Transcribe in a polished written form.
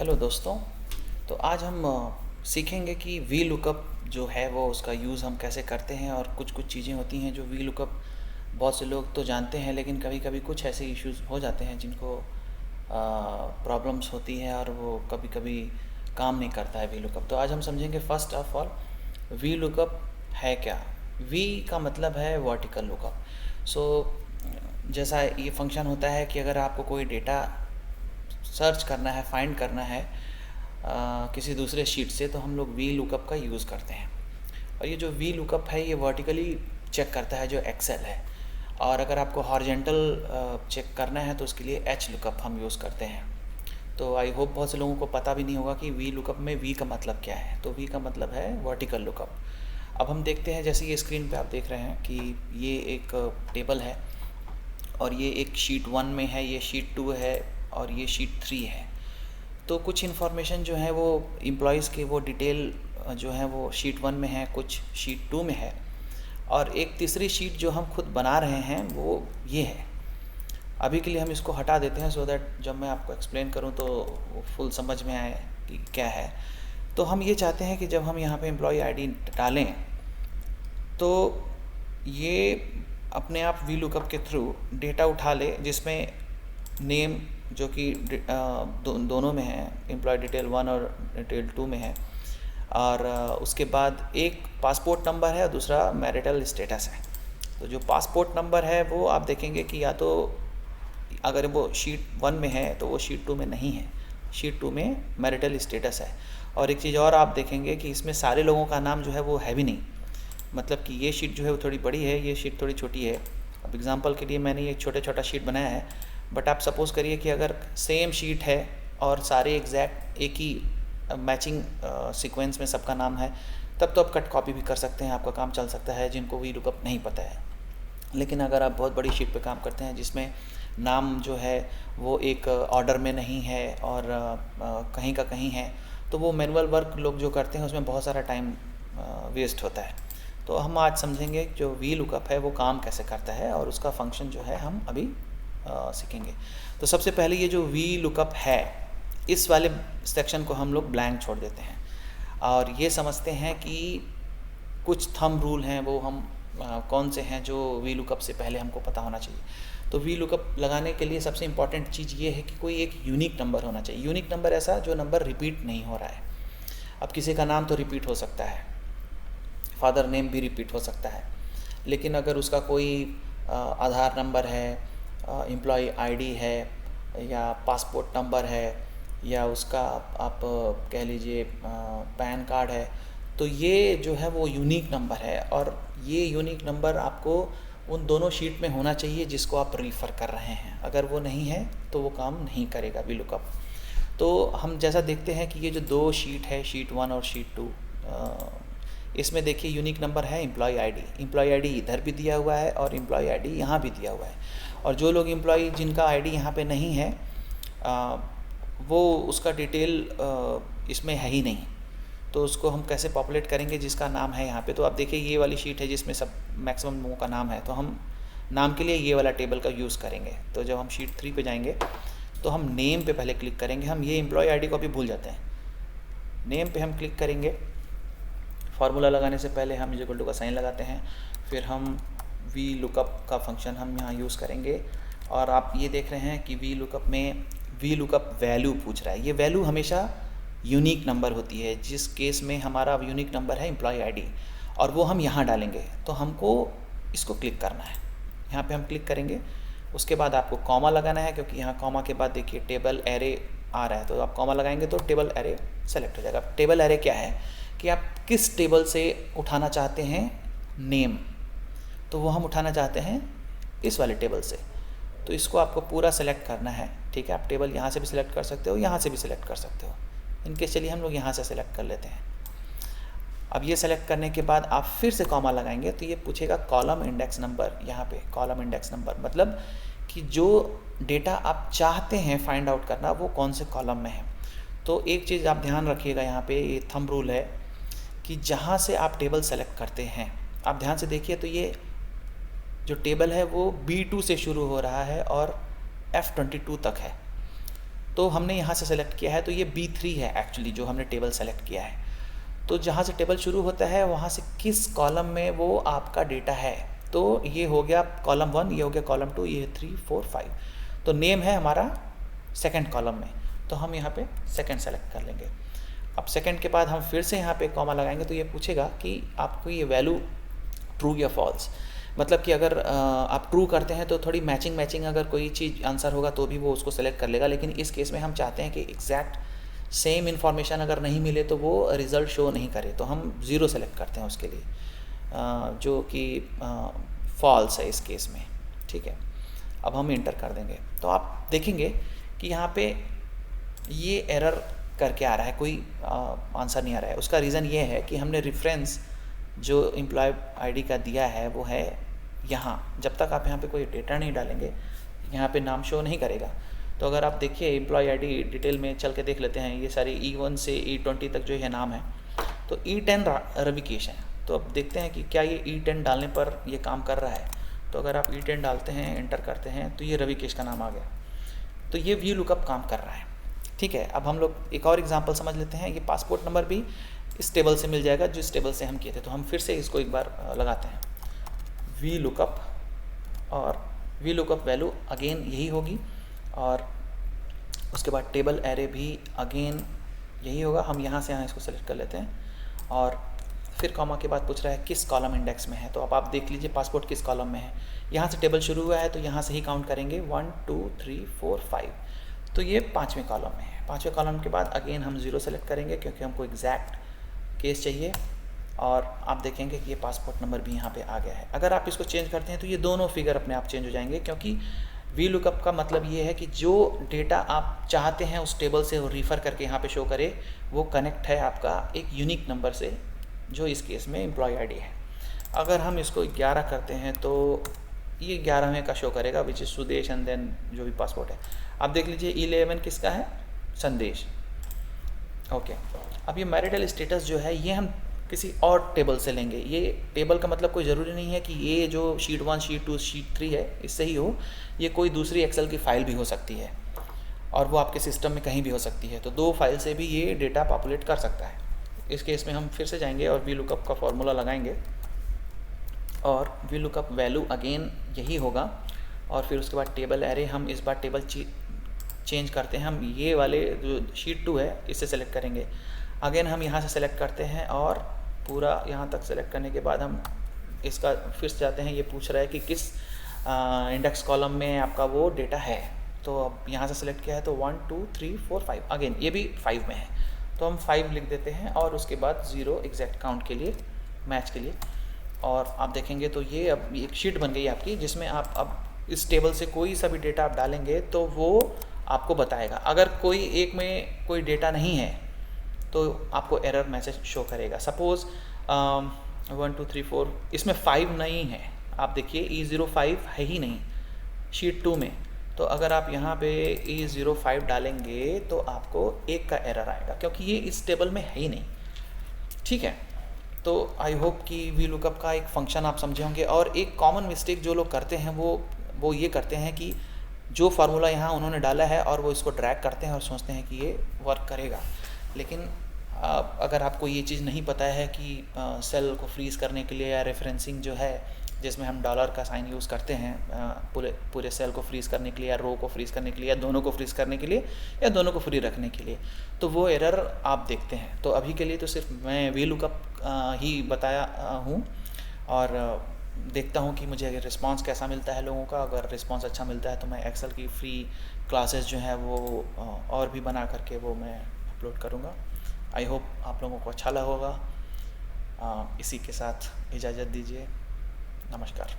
Hello दोस्तों। तो आज हम सीखेंगे कि वी लुकअप जो है वो उसका यूज़ हम कैसे करते हैं, और कुछ कुछ चीज़ें होती हैं जो वी लुकअप बहुत से लोग तो जानते हैं, लेकिन कभी कभी कुछ ऐसे इश्यूज हो जाते हैं जिनको प्रॉब्लम्स होती हैं और वो कभी कभी काम नहीं करता है वी लुकअप। तो आज हम समझेंगे first of all V lookup है क्या। वी का मतलब है वर्टिकल लुकअप। सो जैसा ये फंक्शन होता है कि अगर आपको कोई डेटा सर्च करना है, फाइंड करना है किसी दूसरे शीट से, तो हम लोग वी लुकअप का यूज़ करते हैं। और ये जो वी लुकअप है ये वर्टिकली चेक करता है जो एक्सेल है, और अगर आपको हॉरिजेंटल चेक करना है तो उसके लिए एच लुकअप हम यूज़ करते हैं। तो आई होप बहुत से लोगों को पता भी नहीं होगा कि वी लुकअप में वी का मतलब क्या है। तो वी का मतलब है वर्टिकल लुकअप। अब हम देखते हैं, जैसे ये स्क्रीन पे आप देख रहे हैं कि ये एक टेबल है, और ये एक शीट 1 में है, ये शीट 2 है, और ये शीट 3 है। तो कुछ इन्फॉर्मेशन जो है वो एम्प्लॉयज़ के वो डिटेल जो है वो शीट 1 में है, कुछ शीट 2 में है, और एक तीसरी शीट जो हम खुद बना रहे हैं वो ये है। अभी के लिए हम इसको हटा देते हैं सो दैट जब मैं आपको एक्सप्लेन करूं तो वो फुल समझ में आए कि क्या है। तो हम ये चाहते हैं कि जब हम यहाँ पे एम्प्लॉय आईडी डालें तो ये अपने आप वी लुकअप के थ्रू डेटा उठा ले, जिसमें नेम जो कि दोनों में है, एम्प्लॉय डिटेल 1 और डिटेल 2 में है, और उसके बाद एक पासपोर्ट नंबर है और दूसरा मैरिटल स्टेटस है। तो जो पासपोर्ट नंबर है वो आप देखेंगे कि या तो अगर वो शीट 1 में है तो वो शीट 2 में नहीं है, शीट 2 में मैरिटल स्टेटस है। और एक चीज़ और आप देखेंगे कि इसमें सारे लोगों का नाम जो है वो है भी नहीं, मतलब कि ये शीट जो है वो थोड़ी बड़ी है, ये शीट थोड़ी छोटी है। अब एग्जांपल के लिए मैंने ये छोटा शीट बनाया है, बट आप सपोज़ करिए कि अगर सेम शीट है और सारे एग्जैक्ट एक ही मैचिंग सीक्वेंस में सबका नाम है, तब तो आप कट कॉपी भी कर सकते हैं, आपका काम चल सकता है जिनको वी लुकअप नहीं पता है। लेकिन अगर आप बहुत बड़ी शीट पे काम करते हैं जिसमें नाम जो है वो एक ऑर्डर में नहीं है और कहीं का कहीं है, तो वो मैनुअल वर्क लोग जो करते हैं उसमें बहुत सारा टाइम वेस्ट होता है। तो हम आज समझेंगे जो वी लुकअप है वो काम कैसे करता है, और उसका फंक्शन जो है हम अभी सीखेंगे। तो सबसे पहले ये जो वी लुकअप है, इस वाले सेक्शन को हम लोग ब्लैंक छोड़ देते हैं, और ये समझते हैं कि कुछ थंब रूल हैं वो हम कौन से हैं जो वी लुकअप से पहले हमको पता होना चाहिए। तो वी लुकअप लगाने के लिए सबसे इम्पॉर्टेंट चीज़ ये है कि कोई एक यूनिक नंबर होना चाहिए। यूनिक नंबर ऐसा जो नंबर रिपीट नहीं हो रहा है। अब किसी का नाम तो रिपीट हो सकता है, फादर नेम भी रिपीट हो सकता है, लेकिन अगर उसका कोई आधार नंबर है, एम्प्लॉय आईडी है, या पासपोर्ट नंबर है, या उसका आप कह लीजिए पैन कार्ड है, तो ये जो है वो यूनिक नंबर है, और ये यूनिक नंबर आपको उन दोनों शीट में होना चाहिए जिसको आप रेफ़र कर रहे हैं। अगर वो नहीं है तो वो काम नहीं करेगा वी लुकअप। तो हम जैसा देखते हैं कि ये जो दो शीट है, शीट 1 और शीट 2, इसमें देखिए यूनिक नंबर है एम्प्लॉय आईडी। एम्प्लॉय आईडी इधर भी दिया हुआ है और एम्प्लॉय आईडी यहाँ भी दिया हुआ है। और जो लोग एम्प्लॉय जिनका आईडी यहाँ पे नहीं है, वो उसका डिटेल इसमें है ही नहीं, तो उसको हम कैसे पॉपुलेट करेंगे जिसका नाम है यहाँ पे। तो आप देखिए ये वाली शीट है जिसमें सब मैक्सिमम लोगों का नाम है, तो हम नाम के लिए ये वाला टेबल का यूज़ करेंगे। तो जब हम शीट 3 पे जाएंगे तो हम नेम पे पहले क्लिक करेंगे। हम ये एम्प्लॉय आईडी को अभी भूल जाते हैं। नेम पे हम क्लिक करेंगे। फार्मूला लगाने से पहले हम इक्वल टू का साइन लगाते हैं, फिर हम वी लुकअप का फंक्शन हम यहाँ यूज़ करेंगे। और आप ये देख रहे हैं कि वी लुकअप में वी लुकअप वैल्यू पूछ रहा है। ये वैल्यू हमेशा यूनिक नंबर होती है, जिस केस में हमारा यूनिक नंबर है एम्प्लॉय आईडी, और वो हम यहाँ डालेंगे। तो हमको इसको क्लिक करना है, यहाँ पे हम क्लिक करेंगे। उसके बाद आपको कॉमा लगाना है, क्योंकि यहाँ कॉमा के बाद देखिए टेबल एरे आ रहा है, तो आप कॉमा लगाएंगे तो टेबल एरे सेलेक्ट हो जाएगा। टेबल एरे क्या है कि आप किस टेबल से उठाना चाहते हैं नेम, तो वो हम उठाना चाहते हैं इस वाले टेबल से। तो इसको आपको पूरा सेलेक्ट करना है, ठीक है। आप टेबल यहाँ से भी सिलेक्ट कर सकते हो, यहाँ से भी सिलेक्ट कर सकते हो। इनके चलिए हम लोग यहाँ से सेलेक्ट कर लेते हैं। अब ये सेलेक्ट करने के बाद आप फिर से कॉमा लगाएंगे तो ये पूछेगा कॉलम इंडेक्स नंबर। यहाँ पे कॉलम इंडेक्स नंबर मतलब कि जो डेटा आप चाहते हैं फाइंड आउट करना वो कौन से कॉलम में है। तो एक चीज़ आप ध्यान रखिएगा, यहाँ पे ये थंब रूल है कि जहाँ से आप टेबल सेलेक्ट करते हैं, आप ध्यान से देखिए तो ये जो टेबल है वो B2 से शुरू हो रहा है और F22 तक है। तो हमने यहाँ से सेलेक्ट किया है, तो ये B3 है एक्चुअली जो हमने टेबल सेलेक्ट किया है। तो जहाँ से टेबल शुरू होता है वहाँ से किस कॉलम में वो आपका डेटा है, तो ये हो गया कॉलम 1, ये हो गया कॉलम 2, ये 3 4 5। तो नेम है हमारा सेकंड कॉलम में, तो हम यहाँ पे सेकंड सेलेक्ट कर लेंगे। अब सेकंड के बाद हम फिर से यहाँ पे कॉमा लगाएंगे, तो ये पूछेगा कि आपको ये वैल्यू ट्रू या फॉल्स, मतलब कि अगर आप ट्रू करते हैं तो थोड़ी मैचिंग अगर कोई चीज़ आंसर होगा तो भी वो उसको सेलेक्ट कर लेगा, लेकिन इस केस में हम चाहते हैं कि एग्जैक्ट सेम इन्फॉर्मेशन अगर नहीं मिले तो वो रिज़ल्ट शो नहीं करे, तो हम 0 सेलेक्ट करते हैं उसके लिए, जो कि फॉल्स है इस केस में। ठीक है, अब हम इंटर कर देंगे, तो आप देखेंगे कि यहाँ पे ये एरर करके आ रहा है, कोई आंसर नहीं आ रहा है। उसका रीज़न ये है कि हमने रेफरेंस जो एम्प्लॉय आईडी का दिया है वो है यहाँ। जब तक आप यहाँ पे कोई डेटा नहीं डालेंगे यहाँ पे नाम शो नहीं करेगा। तो अगर आप देखिए एम्प्लॉय आईडी डिटेल में चल के देख लेते हैं, ये सारी E1 से E20 तक जो है नाम है, तो E10 रविकेश है। तो अब देखते हैं कि क्या ये E10 डालने पर ये काम कर रहा है। तो अगर आप E10 डालते हैं, एंटर करते हैं, तो ये रविकेश का नाम आ गया, तो ये व्यू लुकअप काम कर रहा है। ठीक है, अब हम लोग एक और एग्जांपल समझ लेते हैं। ये पासपोर्ट नंबर भी इस टेबल से मिल जाएगा जिस टेबल से हम किए थे, तो हम फिर से इसको एक बार लगाते हैं, वी लुकअप, और वी लुकअप वैल्यू अगेन यही होगी, और उसके बाद टेबल एरे भी अगेन यही होगा। हम यहाँ से यहाँ इसको सेलेक्ट कर लेते हैं, और फिर कॉमा के बाद पूछ रहा है किस कॉलम इंडेक्स में है। तो अब आप देख लीजिए पासपोर्ट किस कॉलम में है। यहाँ से टेबल शुरू हुआ है तो यहाँ से ही काउंट करेंगे 1 2 3 4 5, तो ये 5वें कॉलम में है। 5वें कॉलम के बाद अगेन हम 0 सेलेक्ट करेंगे क्योंकि हमको एग्जैक्ट केस चाहिए, और आप देखेंगे कि ये पासपोर्ट नंबर भी यहाँ पे आ गया है। अगर आप इसको चेंज करते हैं तो ये दोनों फिगर अपने आप चेंज हो जाएंगे, क्योंकि वी लुकअप का मतलब ये है कि जो डेटा आप चाहते हैं उस टेबल से वो रिफ़र करके यहाँ पे शो करे, वो कनेक्ट है आपका एक यूनिक नंबर से, जो इस केस में एम्प्लॉय आईडी है। अगर हम इसको 11 करते हैं तो ये 11वें का शो करेगा, which is Sudesh and then जो भी पासपोर्ट है। आप देख लीजिए 11 किसका है, संदेश। ओके, अब ये मैरिटल स्टेटस जो है ये हम किसी और टेबल से लेंगे। ये टेबल का मतलब कोई ज़रूरी नहीं है कि ये जो शीट 1 शीट 2 शीट 3 है इससे ही हो, ये कोई दूसरी एक्सेल की फ़ाइल भी हो सकती है, और वो आपके सिस्टम में कहीं भी हो सकती है। तो 2 फाइल से भी ये डेटा पॉपुलेट कर सकता है। इस केस में हम फिर से जाएंगे और वी लुकअप का फॉर्मूला लगाएंगे, और वी लुकअप वैल्यू अगेन यही होगा, और फिर उसके बाद टेबल एरे हम इस बार टेबल चेंज करते हैं। हम ये वाले जो शीट 2 है इससे सेलेक्ट करेंगे। अगेन हम यहाँ से सेलेक्ट करते हैं, और पूरा यहाँ तक सेलेक्ट करने के बाद हम इसका फिर से जाते हैं। ये पूछ रहा है कि किस इंडेक्स कॉलम में आपका वो डेटा है। तो अब यहाँ से सेलेक्ट किया है तो 1 2 3 4 5, अगेन ये भी 5 में है, तो हम 5 लिख देते हैं, और उसके बाद 0 एग्जैक्ट काउंट के लिए, मैच के लिए। और आप देखेंगे तो ये अब एक शीट बन गई आपकी, जिसमें आप अब इस टेबल से कोई सा भी डेटा आप डालेंगे तो वो आपको बताएगा। अगर कोई एक में कोई डेटा नहीं है तो आपको एरर मैसेज शो करेगा। सपोज़ 1 2 3 4 इसमें 5 नहीं है, आप देखिए E05 है ही नहीं शीट 2 में। तो अगर आप यहाँ पे E05 डालेंगे तो आपको 1 का एरर आएगा, क्योंकि ये इस टेबल में है ही नहीं। ठीक है, तो आई होप कि वी लुकअप का एक फंक्शन आप समझे होंगे। और एक कॉमन मिस्टेक जो लोग करते हैं वो ये करते हैं कि जो फार्मूला यहाँ उन्होंने डाला है और वो इसको ड्रैग करते हैं और सोचते हैं कि ये वर्क करेगा। लेकिन अगर आपको ये चीज़ नहीं पता है कि सेल को फ्रीज़ करने के लिए या रेफरेंसिंग जो है जिसमें हम डॉलर का साइन यूज़ करते हैं पूरे सेल को फ्रीज़ करने के लिए, या रो को फ्रीज़ करने के लिए, या दोनों को फ्रीज़ करने के लिए, या दोनों को फ्री रखने के लिए, तो वो एरर आप देखते हैं। तो अभी के लिए तो सिर्फ मैं वी लुकअप ही बताया हूँ, और देखता हूँ कि मुझे अगर रिस्पांस कैसा मिलता है लोगों का। अगर रिस्पांस अच्छा मिलता है तो मैं एक्सेल की फ्री क्लासेस जो हैं वो और भी बना करके वो मैं अपलोड करूँगा। आई होप आप लोगों को अच्छा लगा होगा। इसी के साथ इजाज़त दीजिए, नमस्कार।